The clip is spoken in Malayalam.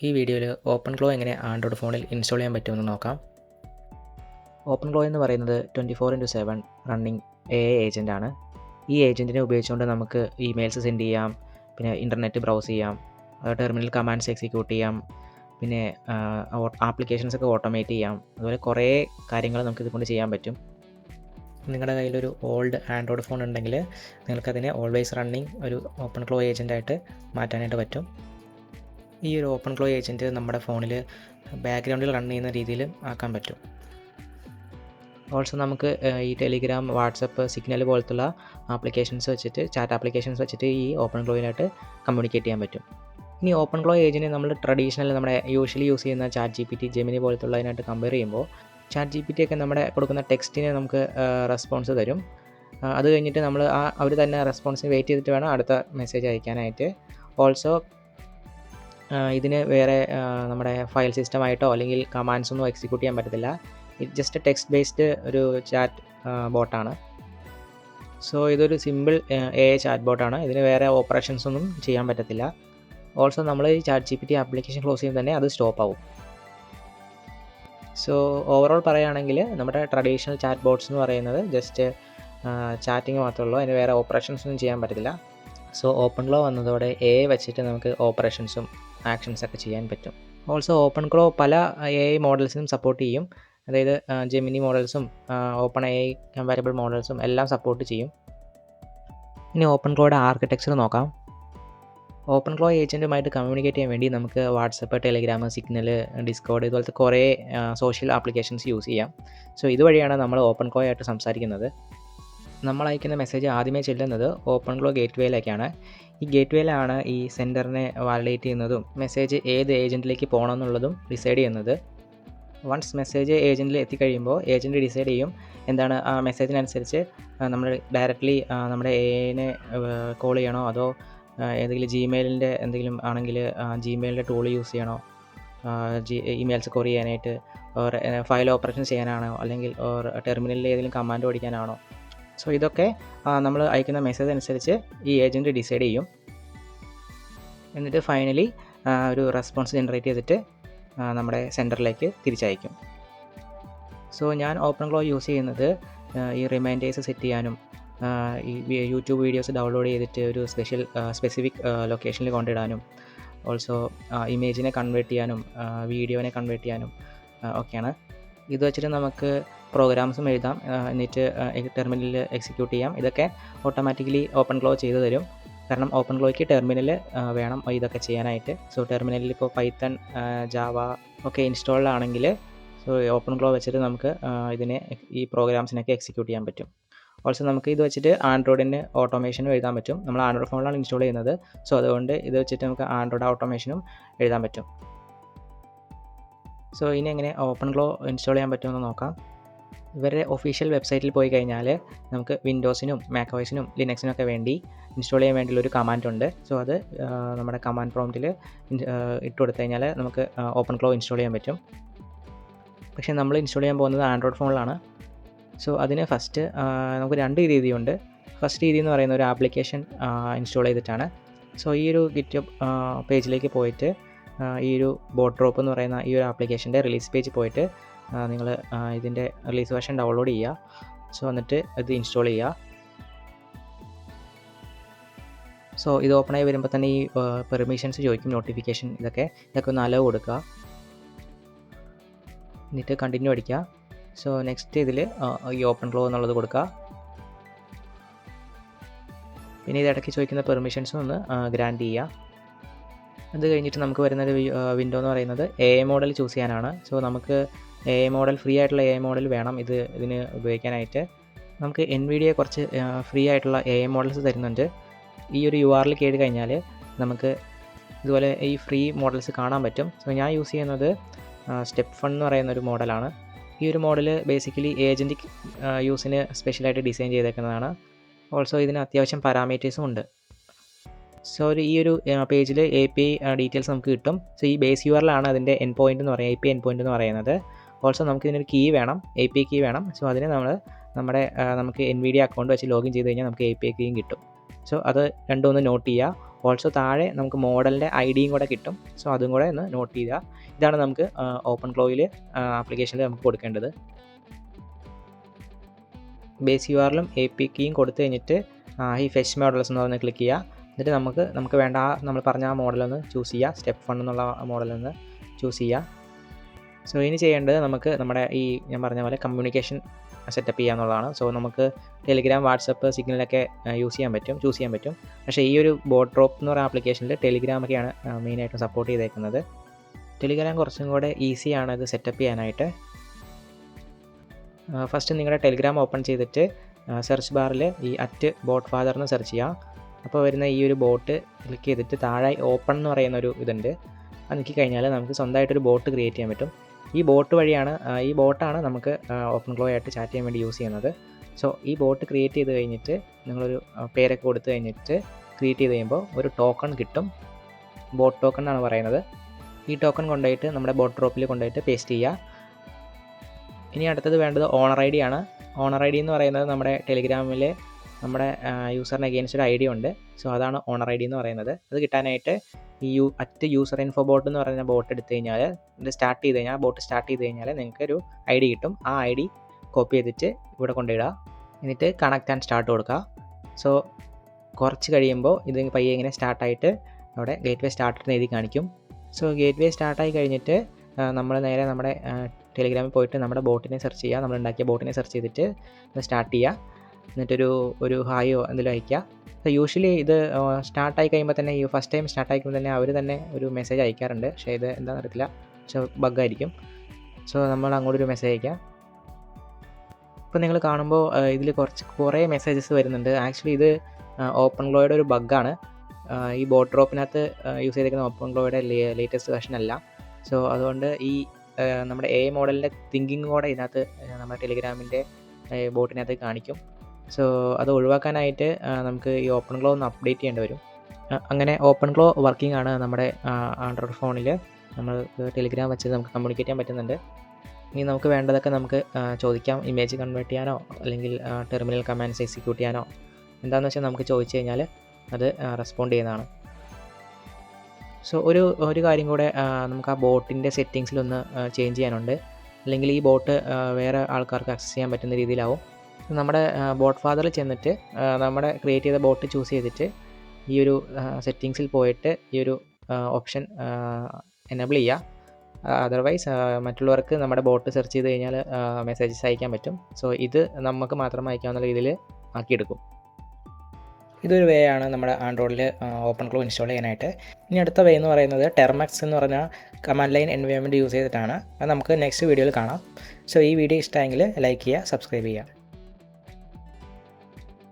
ഈ വീഡിയോയിൽ ഓപ്പൺഗ്ലോ എങ്ങനെ ആൻഡ്രോയിഡ് ഫോണിൽ ഇൻസ്റ്റാൾ ചെയ്യാൻ പറ്റുമെന്ന് നോക്കാം. ഓപ്പൺഗ്ലോ എന്ന് പറയുന്നത് 24/7 റണ്ണിങ് AI ഏജൻറ്റാണ്. ഈ ഏജൻറ്റിനെ ഉപയോഗിച്ചുകൊണ്ട് നമുക്ക് ഇമെയിൽസ് സെൻഡ് ചെയ്യാം, പിന്നെ ഇൻ്റർനെറ്റ് ബ്രൗസ് ചെയ്യാം, ടെർമിനൽ കമാൻഡ്സ് എക്സിക്യൂട്ട് ചെയ്യാം, പിന്നെ ആപ്ലിക്കേഷൻസൊക്കെ ഓട്ടോമേറ്റ് ചെയ്യാം. അതുപോലെ കുറേ കാര്യങ്ങൾ നമുക്ക് ഇതുകൊണ്ട് ചെയ്യാൻ പറ്റും. നിങ്ങളുടെ കയ്യിലൊരു ഓൾഡ് ആൻഡ്രോയിഡ് ഫോൺ ഉണ്ടെങ്കിൽ നിങ്ങൾക്കതിനെ ഓൾവേസ് റണ്ണിങ് ഒരു ഓപ്പൺഗ്ലോ ഏജൻറ്റായിട്ട് മാറ്റാനായിട്ട് പറ്റും. ഈ ഒരു ഓപ്പൺഗ്ലോ ഏജൻറ്റ് നമ്മുടെ ഫോണിൽ ബാക്ക്ഗ്രൗണ്ടിൽ റൺ ചെയ്യുന്ന രീതിയിൽ ആക്കാൻ പറ്റും. ഓൾസോ നമുക്ക് ഈ ടെലിഗ്രാം, വാട്സപ്പ്, സിഗ്നൽ പോലത്തുള്ള ആപ്ലിക്കേഷൻസ് വെച്ചിട്ട്, ചാറ്റ് ആപ്ലിക്കേഷൻസ് വെച്ചിട്ട് ഈ ഓപ്പൺഗ്ലോയിലായിട്ട് കമ്മ്യൂണിക്കേറ്റ് ചെയ്യാൻ പറ്റും. ഇനി ഓപ്പൺഗ്ലോ ഏജൻറ്റ് നമ്മൾ ട്രഡീഷണൽ നമ്മുടെ യൂഷ്വലി യൂസ് ചെയ്യുന്ന ChatGPT, ജെമിനി പോലത്തുള്ളതിനായിട്ട് കമ്പയർ ചെയ്യുമ്പോൾ ChatGPT ഒക്കെ നമ്മുടെ കൊടുക്കുന്ന ടെക്സ്റ്റിന് നമുക്ക് റെസ്പോൺസ് തരും. അത് കഴിഞ്ഞിട്ട് നമ്മൾ അവർ തന്നെ റെസ്പോൺസിന് വെയിറ്റ് ചെയ്തിട്ട് വേണം അടുത്ത മെസ്സേജ് അയക്കാനായിട്ട്. ഓൾസോ ഇതിന് വേറെ നമ്മുടെ ഫയൽ സിസ്റ്റമായിട്ടോ അല്ലെങ്കിൽ കമാൻഡ്സൊന്നും എക്സിക്യൂട്ട് ചെയ്യാൻ പറ്റത്തില്ല. ഇത് ജസ്റ്റ് ടെക്സ്റ്റ് ബേസ്ഡ് ഒരു ചാറ്റ് ബോട്ടാണ്. സോ ഇതൊരു സിമ്പിൾ AI ചാറ്റ് ബോട്ടാണ്. ഇതിന് വേറെ ഓപ്പറേഷൻസ് ഒന്നും ചെയ്യാൻ പറ്റത്തില്ല. ഓൾസോ നമ്മൾ ഈ ChatGPT ആപ്ലിക്കേഷൻ ക്ലോസ് ചെയ്യുമ്പോൾ തന്നെ അത് സ്റ്റോപ്പ് ആവും. സോ ഓവറോൾ പറയുകയാണെങ്കിൽ നമ്മുടെ ട്രഡീഷണൽ ചാറ്റ് ബോട്ട്സ് എന്ന് പറയുന്നത് ജസ്റ്റ് ചാറ്റിങ് മാത്രമേ ഉള്ളൂ. അതിന് വേറെ ഓപ്പറേഷൻസ് ഒന്നും ചെയ്യാൻ പറ്റത്തില്ല. സോ ഓപ്പൺഗ്ലോ വന്നതോടെ AI വെച്ചിട്ട് നമുക്ക് ഓപ്പറേഷൻസും ആക്ഷൻസൊക്കെ ചെയ്യാൻ പറ്റും. ഓൾസോ ഓപ്പൺഗ്ലോ പല AI മോഡൽസിനും സപ്പോർട്ട് ചെയ്യും. അതായത് ജെമിനി മോഡൽസും ഓപ്പൺ AI കമ്പാറ്റബിൾ മോഡൽസും എല്ലാം സപ്പോർട്ട് ചെയ്യും. ഇനി ഓപ്പൺഗ്ലോയുടെ ആർക്കിടെക്ചർ നോക്കാം. ഓപ്പൺഗ്ലോ ഏജൻറ്റുമായിട്ട് കമ്മ്യൂണിക്കേറ്റ് ചെയ്യാൻ വേണ്ടി നമുക്ക് വാട്സപ്പ്, ടെലിഗ്രാം, സിഗ്നൽ, ഡിസ്കോഡ് ഇതുപോലത്തെ കുറേ സോഷ്യൽ ആപ്ലിക്കേഷൻസ് യൂസ് ചെയ്യാം. സോ ഇതുവഴിയാണ് നമ്മൾ ഓപ്പൺഗ്ലോ ആയിട്ട് സംസാരിക്കുന്നത്. നമ്മൾ അയക്കുന്ന മെസ്സേജ് ആദ്യമേ ചെല്ലുന്നത് ഓപ്പൺഗ്ലോ ഗേറ്റ്വേയിലേക്കാണ്. ഈ ഗേറ്റ്വേയിലാണ് ഈ സെൻഡറിനെ വാലിഡേറ്റ് ചെയ്യുന്നതും മെസ്സേജ് ഏത് ഏജൻറ്റിലേക്ക് പോകണം എന്നുള്ളതും ഡിസൈഡ് ചെയ്യുന്നത്. വൺസ് മെസ്സേജ് ഏജൻറ്റിൽ എത്തിക്കഴിയുമ്പോൾ ഏജൻറ്റ് ഡിസൈഡ് ചെയ്യും എന്താണ് ആ മെസ്സേജിനനുസരിച്ച് നമ്മൾ ഡയറക്റ്റ്ലി നമ്മുടെ AIനെ കോൾ ചെയ്യണോ, അതോ ഏതെങ്കിലും ജിമെയിലിൻ്റെ എന്തെങ്കിലും ആണെങ്കിൽ ജിമെയിലിൻ്റെ ടൂൾ യൂസ് ചെയ്യണോ, ഇമെയിൽസ് കൊറി ചെയ്യാനായിട്ട്, ഓർ ഫയൽ ഓപ്പറേഷൻ ചെയ്യാനാണോ, അല്ലെങ്കിൽ ഓർ ടെർമിനലിൽ ഏതെങ്കിലും കമാൻഡ് ഓടിക്കാനാണോ. സോ ഇതൊക്കെ നമ്മൾ അയക്കുന്ന മെസ്സേജ് അനുസരിച്ച് ഈ ഏജൻറ്റ് ഡിസൈഡ് ചെയ്യും. എന്നിട്ട് ഫൈനലി ഒരു റെസ്പോൺസ് ജനറേറ്റ് ചെയ്തിട്ട് നമ്മുടെ സെൻറ്ററിലേക്ക് തിരിച്ചയക്കും. സോ ഞാൻ ഓപ്പൺഗ്ലോ യൂസ് ചെയ്യുന്നത് ഈ റിമൈൻഡേഴ്സ് സെറ്റ് ചെയ്യാനും, ഈ യൂട്യൂബ് വീഡിയോസ് ഡൗൺലോഡ് ചെയ്തിട്ട് ഒരു സ്പെസിഫിക് ലൊക്കേഷനിൽ കൊണ്ടിടാനും, ഓൾസോ ഇമേജിനെ കൺവേർട്ട് ചെയ്യാനും വീഡിയോനെ കൺവേർട്ട് ചെയ്യാനും ഒക്കെയാണ്. ഇത് വെച്ചിട്ട് നമുക്ക് പ്രോഗ്രാംസും എഴുതാം, എന്നിട്ട് ടെർമിനലിൽ എക്സിക്യൂട്ട് ചെയ്യാം. ഇതൊക്കെ ഓട്ടോമാറ്റിക്കലി ഓപ്പൺഗ്ലോ ചെയ്തു തരും. കാരണം ഓപ്പൺഗ്ലോയ്ക്ക് ടെർമിനൽ വേണം ഇതൊക്കെ ചെയ്യാനായിട്ട്. സോ ടെർമിനലിൽ ഇപ്പോൾ പൈത്തൺ, ജാവ ഒക്കെ ഇൻസ്റ്റാൾഡ് ആണെങ്കിൽ സോ ഓപ്പൺഗ്ലോ വെച്ചിട്ട് നമുക്ക് ഈ പ്രോഗ്രാംസിനൊക്കെ എക്സിക്യൂട്ട് ചെയ്യാൻ പറ്റും. ഓൾസോ നമുക്ക് ഇത് വെച്ചിട്ട് ആൻഡ്രോയിഡിന് ഓട്ടോമേഷനും എഴുതാൻ പറ്റും. നമ്മൾ ആൻഡ്രോയിഡ് ഫോണിലാണ് ഇൻസ്റ്റാൾ ചെയ്യുന്നത്. സോ അതുകൊണ്ട് ഇത് വെച്ചിട്ട് നമുക്ക് ആൻഡ്രോയിഡ് ഓട്ടോമേഷനും എഴുതാൻ പറ്റും. സോ ഇനി എങ്ങനെ ഓപ്പൺഗ്ലോ ഇൻസ്റ്റാൾ ചെയ്യാൻ പറ്റുമെന്ന് നോക്കാം. ഇവരുടെ ഒഫീഷ്യൽ വെബ്സൈറ്റിൽ പോയി കഴിഞ്ഞാൽ നമുക്ക് വിൻഡോസിനും മാക്ഓഎസിനും ലിനക്സിനൊക്കെ വേണ്ടി ഇൻസ്റ്റാൾ ചെയ്യാൻ വേണ്ടിയുള്ളൊരു കമാൻഡ് ഉണ്ട്. സോ അത് നമ്മുടെ കമാൻഡ് പ്രോംപ്റ്റിൽ ഇട്ട് കൊടുത്തു കഴിഞ്ഞാൽ നമുക്ക് ഓപ്പൺഗ്ലോ ഇൻസ്റ്റാൾ ചെയ്യാൻ പറ്റും. പക്ഷേ നമ്മൾ ഇൻസ്റ്റാൾ ചെയ്യാൻ പോകുന്നത് ആൻഡ്രോയിഡ് ഫോണിലാണ്. സോ അതിന് ഫസ്റ്റ് നമുക്ക് രണ്ട് രീതിയുണ്ട്. ഫസ്റ്റ് രീതി എന്ന് പറയുന്ന ഒരു ആപ്ലിക്കേഷൻ ഇൻസ്റ്റാൾ ചെയ്തിട്ടാണ്. സോ ഈ ഒരു ഗിറ്റ്ഹബ് പേജിലേക്ക് പോയിട്ട് ഈ ഒരു ബോട്ട് ഡ്രോപ്പ് എന്ന് പറയുന്ന ഈ ഒരു ആപ്ലിക്കേഷൻ്റെ റിലീസ് പേജ് പോയിട്ട് നിങ്ങൾ ഇതിൻ്റെ റിലീസ് വേർഷൻ ഡൗൺലോഡ് ചെയ്യുക. സോ എന്നിട്ട് ഇത് ഇൻസ്റ്റാൾ ചെയ്യുക. സോ ഇത് ഓപ്പണായി വരുമ്പോൾ തന്നെ ഈ പെർമിഷൻസ് ചോദിക്കും, നോട്ടിഫിക്കേഷൻ ഇതൊക്കെ ഒന്ന് അലോ കൊടുക്കുക. എന്നിട്ട് കണ്ടിന്യൂ അടിക്കുക. സോ നെക്സ്റ്റ് ഇതിൽ ഈ ഓപ്പൺഗ്ലോ എന്നുള്ളത് കൊടുക്കുക. പിന്നെ ഇതിടയ്ക്ക് ചോദിക്കുന്ന പെർമിഷൻസും ഒന്ന് ഗ്രാൻഡ് ചെയ്യുക. അത് കഴിഞ്ഞിട്ട് നമുക്ക് വരുന്നൊരു വിൻഡോ എന്ന് പറയുന്നത് AI മോഡൽ ചൂസ് ചെയ്യാനാണ്. സോ നമുക്ക് AI മോഡൽ, ഫ്രീ ആയിട്ടുള്ള AI മോഡൽ വേണം ഇതിന് ഉപയോഗിക്കാനായിട്ട്. നമുക്ക് NVIDIA കുറച്ച് ഫ്രീ ആയിട്ടുള്ള AI മോഡൽസ് തരുന്നുണ്ട്. ഈ ഒരു URL കയറി കഴിഞ്ഞാൽ നമുക്ക് ഇതുപോലെ ഈ ഫ്രീ മോഡൽസ് കാണാൻ പറ്റും. സോ ഞാൻ യൂസ് ചെയ്യുന്നത് സ്റ്റെപ്പ് 1 എന്ന് പറയുന്ന ഒരു മോഡലാണ്. ഈ ഒരു മോഡൽ ബേസിക്കലി ഏജൻറ്റിക് യൂസിന് സ്പെഷ്യലായിട്ട് ഡിസൈൻ ചെയ്തേക്കുന്നതാണ്. ഓൾസോ ഇതിന് അത്യാവശ്യം പാരാമീറ്റേഴ്സും ഉണ്ട്. സോ ഈ ഒരു പേജിൽ API ഡീറ്റെയിൽസ് നമുക്ക് കിട്ടും. സോ ഈ ബേസ് URL ആണ് അതിൻ്റെ എൻ പോയിൻ്റ് എന്ന് പറയുന്നത്, API എൻ പോയിൻ്റ് എന്ന് പറയുന്നത്. ഓൾസോ നമുക്ക് ഇതിനൊരു കീ വേണം, API കീ വേണം. സോ അതിന് നമുക്ക് NVIDIA അക്കൗണ്ട് വെച്ച് ലോഗിൻ ചെയ്ത് കഴിഞ്ഞാൽ നമുക്ക് API കീയും കിട്ടും. സോ അത് രണ്ടും ഒന്ന് നോട്ട് ചെയ്യുക. ഓൾസോ താഴെ നമുക്ക് മോഡലിൻ്റെ ഐഡിയും കൂടെ കിട്ടും. സോ അതും കൂടെ ഒന്ന് നോട്ട് ചെയ്യുക. ഇതാണ് നമുക്ക് ഓപ്പൺ ക്ലോയിൽ ആപ്ലിക്കേഷനിൽ നമുക്ക് കൊടുക്കേണ്ടത്. ബേസ് URL-ഉം API കീയും കൊടുത്തു കഴിഞ്ഞിട്ട് ഈ ഫെച്ച് മോഡൽസ് എന്ന് പറഞ്ഞ് ക്ലിക്ക് ചെയ്യുക. എന്നിട്ട് നമുക്ക് വേണ്ട നമ്മൾ പറഞ്ഞ ആ മോഡലൊന്ന് ചൂസ് ചെയ്യുക. സ്റ്റെപ്പ് 1 എന്നുള്ള മോഡലൊന്ന് ചൂസ് ചെയ്യുക. സോ ഇനി ചെയ്യേണ്ടത് നമുക്ക് നമ്മുടെ ഈ ഞാൻ പറഞ്ഞ പോലെ കമ്മ്യൂണിക്കേഷൻ സെറ്റപ്പ് ചെയ്യുക എന്നുള്ളതാണ്. സോ നമുക്ക് ടെലിഗ്രാം, വാട്സപ്പ്, സിഗ്നലൊക്കെ ചൂസ് ചെയ്യാൻ പറ്റും. പക്ഷേ ഈ ഒരു ബോട്ട് ഡ്രോപ്പ് എന്ന് പറയുന്ന ആപ്ലിക്കേഷനിൽ ടെലിഗ്രാമൊക്കെയാണ് മെയിനായിട്ടും സപ്പോർട്ട് ചെയ്തേക്കുന്നത്. ടെലിഗ്രാം കുറച്ചും കൂടെ ഈസിയാണ് ഇത് സെറ്റപ്പ് ചെയ്യാനായിട്ട്. ഫസ്റ്റ് നിങ്ങളുടെ ടെലിഗ്രാം ഓപ്പൺ ചെയ്തിട്ട് സെർച്ച് ബാറിൽ ഈ @botfather എന്ന് സെർച്ച് ചെയ്യുക. അപ്പോൾ വരുന്ന ഈ ഒരു ബോട്ട് ക്ലിക്ക് ചെയ്തിട്ട് താഴെ ഓപ്പൺ എന്ന് പറയുന്നൊരു ഇതുണ്ട്. അത് നോക്കി കഴിഞ്ഞാൽ നമുക്ക് സ്വന്തമായിട്ടൊരു ബോട്ട് ക്രിയേറ്റ് ചെയ്യാൻ പറ്റും. ഈ ബോട്ടാണ് നമുക്ക് ഓപ്പൺ ക്ലോ ആയിട്ട് ചാറ്റ് ചെയ്യാൻ വേണ്ടി യൂസ് ചെയ്യുന്നത്. സോ ഈ ബോട്ട് ക്രിയേറ്റ് ചെയ്ത് കഴിഞ്ഞിട്ട് നിങ്ങളൊരു പേരൊക്കെ കൊടുത്തു കഴിഞ്ഞിട്ട് ക്രിയേറ്റ് ചെയ്ത് കഴിയുമ്പോൾ ഒരു ടോക്കൺ കിട്ടും. ബോട്ട് ടോക്കൺ എന്നാണ് പറയുന്നത്. ഈ ടോക്കൺ കൊണ്ടുപോയിട്ട് നമ്മുടെ ബോട്ട് ഡ്രോപ്പിൽ കൊണ്ടുപോയിട്ട് പേസ്റ്റ് ചെയ്യുക. ഇനി അടുത്തത് വേണ്ടത് ഓണർ ID ആണ്. ഓണർ ID എന്ന് പറയുന്നത് നമ്മുടെ ടെലിഗ്രാമിൽ നമ്മുടെ യൂസറിന് അഗെയിൻസ്റ്റ് ഒരു ID ഉണ്ട്. സോ അതാണ് ഓണർ ID എന്ന് പറയുന്നത്. അത് കിട്ടാനായിട്ട് ഈ @userinfobot എന്ന് പറയുന്ന ബോട്ട് എടുത്തു കഴിഞ്ഞാൽ ബോട്ട് സ്റ്റാർട്ട് ചെയ്ത് കഴിഞ്ഞാൽ നിങ്ങൾക്കൊരു ID കിട്ടും. ആ ID കോപ്പി ചെയ്തിട്ട് ഇവിടെ കൊണ്ടിടുക. എന്നിട്ട് കണക്റ്റ് ആൻഡ് സ്റ്റാർട്ട് കൊടുക്കുക. സോ കുറച്ച് കഴിയുമ്പോൾ ഇത് പയ്യെ ഇങ്ങനെ സ്റ്റാർട്ടായിട്ട് അവിടെ ഗേറ്റ്വേ സ്റ്റാർട്ട് എഴുതി കാണിക്കും. സോ ഗേറ്റ്വേ സ്റ്റാർട്ടായി കഴിഞ്ഞിട്ട് നമ്മൾ നേരെ നമ്മുടെ ടെലിഗ്രാമിൽ പോയിട്ട് നമ്മുടെ ബോട്ടിനെ സെർച്ച് ചെയ്യുക. നമ്മൾ ഉണ്ടാക്കിയ ബോട്ടിനെ സെർച്ച് ചെയ്തിട്ട് സ്റ്റാർട്ട് ചെയ്യുക. എന്നിട്ടൊരു ഹായോ എന്തെങ്കിലും അയയ്ക്കുക. സോ യൂഷ്വലി ഇത് സ്റ്റാർട്ടായി കഴിയുമ്പോൾ തന്നെ ഈ ഫസ്റ്റ് ടൈം സ്റ്റാർട്ടായി കഴിയുമ്പോൾ തന്നെ അവർ തന്നെ ഒരു മെസ്സേജ് അയക്കാറുണ്ട്. പക്ഷേ ഇത് എന്താണെന്ന് അറിയത്തില്ല. പക്ഷേ ബഗ്ഗായിരിക്കും. സോ നമ്മൾ അങ്ങോട്ടൊരു മെസ്സേജ് അയക്കുക. ഇപ്പോൾ നിങ്ങൾ കാണുമ്പോൾ ഇതിൽ കുറേ മെസ്സേജസ് വരുന്നുണ്ട്. ആക്ച്വലി ഇത് ഓപ്പൺ ക്ലോയുടെ ഒരു ബഗ്ഗാണ്. ഈ ബോട്ട് ഡ്രോപ്പിനകത്ത് യൂസ് ചെയ്തിരിക്കുന്ന ഓപ്പൺ ക്ലോയുടെ ലേറ്റസ്റ്റ് വെർഷൻ അല്ല. സോ അതുകൊണ്ട് ഈ നമ്മുടെ AI മോഡലിൻ്റെ തിങ്കിങ് കൂടെ ഇതിനകത്ത് നമ്മുടെ ടെലിഗ്രാമിൻ്റെ ബോട്ടിനകത്ത് കാണിക്കും. സോ അത് ഒഴിവാക്കാനായിട്ട് നമുക്ക് ഈ ഓപ്പൺ ക്ലോ ഒന്ന് അപ്ഡേറ്റ് ചെയ്യേണ്ടി വരും. അങ്ങനെ ഓപ്പൺ ക്ലോ വർക്കിംഗ് ആണ് നമ്മുടെ ആൻഡ്രോയിഡ് ഫോണിൽ. നമ്മൾ ടെലിഗ്രാം വെച്ച് നമുക്ക് കമ്മ്യൂണിക്കേറ്റ് ചെയ്യാൻ പറ്റുന്നുണ്ട്. ഇനി നമുക്ക് വേണ്ടതൊക്കെ നമുക്ക് ചോദിക്കാം. ഇമേജ് കൺവേർട്ട് ചെയ്യാനോ അല്ലെങ്കിൽ ടെർമിനൽ കമാൻഡ്സ് എക്സിക്യൂട്ട് ചെയ്യാനോ എന്താണെന്ന് വെച്ചാൽ നമുക്ക് ചോദിച്ചു കഴിഞ്ഞാൽ അത് റെസ്പോണ്ട് ചെയ്യുന്നതാണ്. സോ ഒരു കാര്യം കൂടെ നമുക്ക് ആ ബോട്ടിൻ്റെ സെറ്റിങ്സിലൊന്ന് ചേഞ്ച് ചെയ്യാനുണ്ട്. അല്ലെങ്കിൽ ഈ ബോട്ട് വേറെ ആൾക്കാർക്ക് ആക്സസ് ചെയ്യാൻ പറ്റുന്ന രീതിയിലാവും. നമ്മുടെ ബോട്ട് ഫാദറിൽ ചെന്നിട്ട് നമ്മുടെ ക്രിയേറ്റ് ചെയ്ത ബോട്ട് ചൂസ് ചെയ്തിട്ട് ഈ ഒരു സെറ്റിങ്സിൽ പോയിട്ട് ഈ ഒരു ഓപ്ഷൻ എനേബിൾ ചെയ്യുക. അതർവൈസ് മറ്റുള്ളവർക്ക് നമ്മുടെ ബോട്ട് സെർച്ച് ചെയ്ത് കഴിഞ്ഞാൽ മെസ്സേജസ് അയക്കാൻ പറ്റും. സോ ഇത് നമുക്ക് മാത്രം അയക്കാവുന്ന രീതിയിൽ ആക്കിയെടുക്കും. ഇതൊരു വേ ആണ് നമ്മുടെ ആൻഡ്രോയിഡിൽ ഓപ്പൺ ക്ലോ ഇൻസ്റ്റാൾ ചെയ്യാനായിട്ട്. ഇനി അടുത്ത വേ എന്ന് പറയുന്നത് ടെർമക്സ് എന്ന് പറഞ്ഞ കമാൻഡ് ലൈൻ എൻവയോൺമെൻറ്റ് യൂസ് ചെയ്തിട്ടാണ്. അത് നമുക്ക് നെക്സ്റ്റ് വീഡിയോയിൽ കാണാം. സോ ഈ വീഡിയോ ഇഷ്ടമെങ്കിൽ ലൈക്ക് ചെയ്യുക, സബ്സ്ക്രൈബ് ചെയ്യുക.